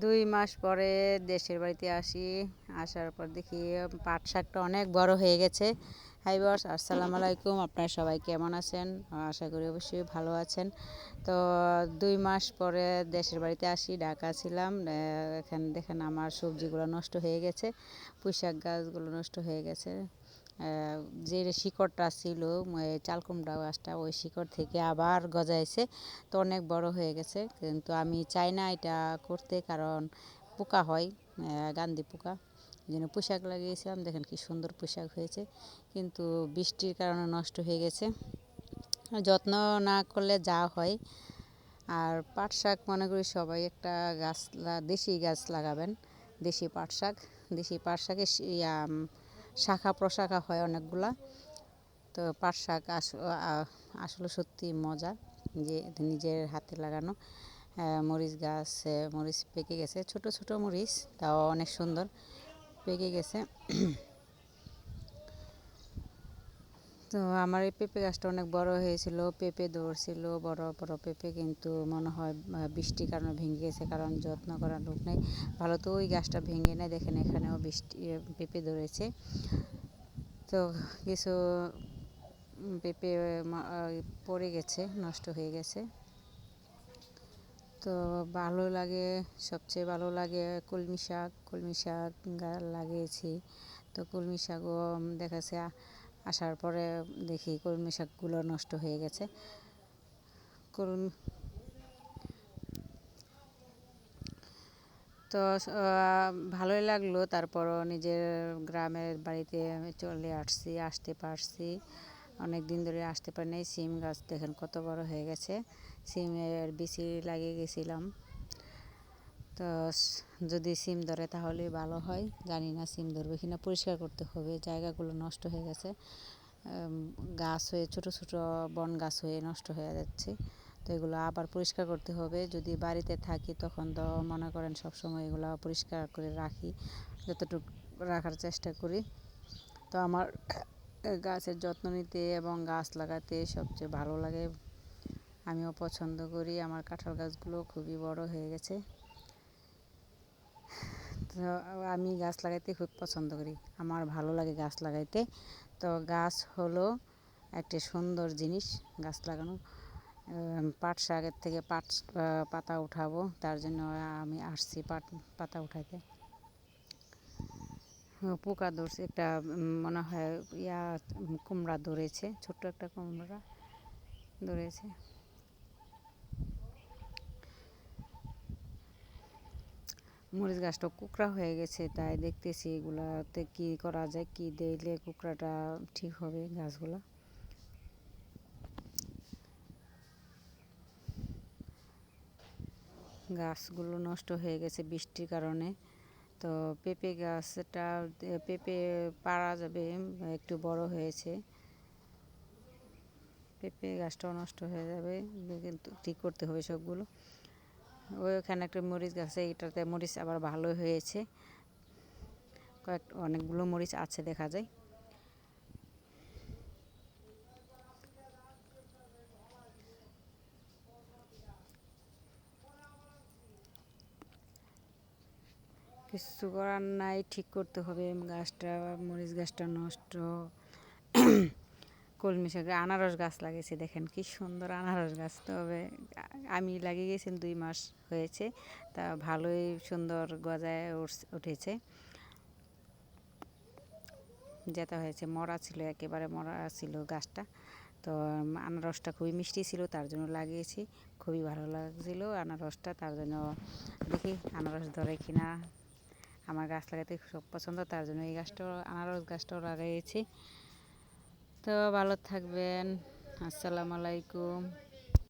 2 মাস পরে দেশের বাড়িতে আসি। আসার পর দেখি পাট শাকটা অনেক বড় হয়ে গেছে। হাই ভিউয়ার্স, আসসালামু আলাইকুম। আপনারা সবাই কেমন আছেন? আশা করি অবশ্যই ভালো আছেন। তো 2 মাস পরে দেশের বাড়িতে আসি, ঢাকা ছিলাম। এখানে দেখেন আমার সবজিগুলো নষ্ট হয়ে গেছে, পুঁইশাক গাছগুলো নষ্ট হয়ে গেছে। যে শিকড়টা ছিল চাল কুমড়া গাছটা, ওই শিকড় থেকে আবার গজাইছে, তো অনেক বড় হয়ে গেছে। কিন্তু আমি চাই না এটা করতে, কারণ পোকা হয়, গান্ধী পোকা। এই জন্য পুঁইশাক লাগিয়েছিলাম, দেখেন কি সুন্দর পুঁইশাক হয়েছে, কিন্তু বৃষ্টির কারণে নষ্ট হয়ে গেছে। যত্ন না করলে যা হয়। আর পাট শাক মনে করি সবাই একটা গাছ, দেশি গাছ লাগাবেন। দেশি পাট শাকের শাখা প্রশাখা হয় অনেকগুলা। তো পাট শাক আসলে সত্যি মজা, যে নিজের হাতে লাগানো। মরিচ গাছ, মরিচ পেকে গেছে, ছোট ছোট মরিচ, তাও অনেক সুন্দর পেকে গেছে। তো আমার এই পেঁপে গাছটা অনেক বড় হয়েছিল, পেঁপে ধরছিল, বড় বড় পেঁপে, কিন্তু মনে হয় বৃষ্টির কারণে ভেঙে গেছে, কারণ যত্ন করার লোক নেই ভালো। তো ওই গাছটা ভেঙে নেয়, দেখেন এখানেও পেঁপে ধরেছে। তো কিছু পেঁপে পড়ে গেছে, নষ্ট হয়ে গেছে। তো ভালো লাগে, সবচেয়ে ভালো লাগে কলমি শাক লাগিয়েছি। তো কলমি শাকও দেখাচ্ছে আসার পরে দেখি কলমি শাকগুলো নষ্ট হয়ে গেছে। কলমি তো ভালোই লাগলো। তারপরও নিজের গ্রামের বাড়িতে আমি আসতে পারছি। অনেক দিন ধরে আসতে পারি নাই। সিম গাছ দেখেন কত বড় হয়ে গেছে, সিমের বিচি লাগিয়ে গেছিলাম। তো যদি সিম ধরে তাহলে ভালো হয়, জানি না সিম ধরবে কিনা। পরিষ্কার করতে হবে, জায়গাগুলো নষ্ট হয়ে গেছে, গাছ হয়ে ছোট ছোট বন গাছ হয়ে নষ্ট হয়ে যাচ্ছে। তো এগুলো আবার পরিষ্কার করতে হবে। যদি বাড়িতে থাকি তখন তো মনে করেন সবসময় এগুলো পরিষ্কার করে রাখি, যতটুকু রাখার চেষ্টা করি। তো আমার গাছের যত্ন নিতে এবং গাছ লাগাতে সবচেয়ে ভালো লাগে, আমিও পছন্দ করি। আমার কাঁঠাল গাছগুলো খুবই বড় হয়ে গেছে। তো আমি গাছ লাগাইতে খুব পছন্দ করি, আমার ভালো লাগে গাছ লাগাইতে। তো গাছ হলো একটা সুন্দর জিনিস, গাছ লাগানো। পাট শাকের থেকে পাতা উঠাবো, তার জন্য আমি আসছি পাতা উঠাইতে। পোকা ধরছে একটা, মনে হয় কুমড়া ধরেছে, ছোট্ট একটা কুমড়া ধরেছে। মরিচ গাছটা কুকড়া হয়ে গেছে, তাই দেখতেছি এগুলাতে কি করা যায়, কি দিলে কুকড়াটা ঠিক হবে গাছগুলো। গাছগুলো নষ্ট হয়ে গেছে বৃষ্টির কারণে। তো পেঁপে পাড়া যাবে, একটু বড় হয়েছে। পেঁপে গাছটাও নষ্ট হয়ে যাবে, কিন্তু ঠিক করতে হবে সবগুলো। ওইখানে একটা মরিচ গাছে, এটাতে মরিচ আবার ভালো হয়েছে, অনেকগুলো মরিচ আছে দেখা যায়। কিছু করার নাই, ঠিক করতে হবে গাছটা। মরিচ গাছটা নষ্ট। কলমি শাকে আনারস গাছ লাগিয়েছি, দেখেন কি সুন্দর আনারস গাছ। তবে আমি লাগিয়ে গেছি 2 মাস হয়েছে, তা ভালোই সুন্দর গজায় উঠেছে। যেটা হয়েছে মরা ছিল, একেবারে মরা ছিল গাছটা। তো আনারসটা খুবই মিষ্টি ছিল, তার জন্য লাগিয়েছি, খুবই ভালো লাগছিল আনারসটা। তার জন্য দেখি আনারস ধরে কিনা। আমার গাছ লাগাতে খুব পছন্দ, তার জন্য এই গাছটাও, আনারস গাছটাও লাগিয়েছি। তো ভালো থাকবেন, আসসালামু আলাইকুম।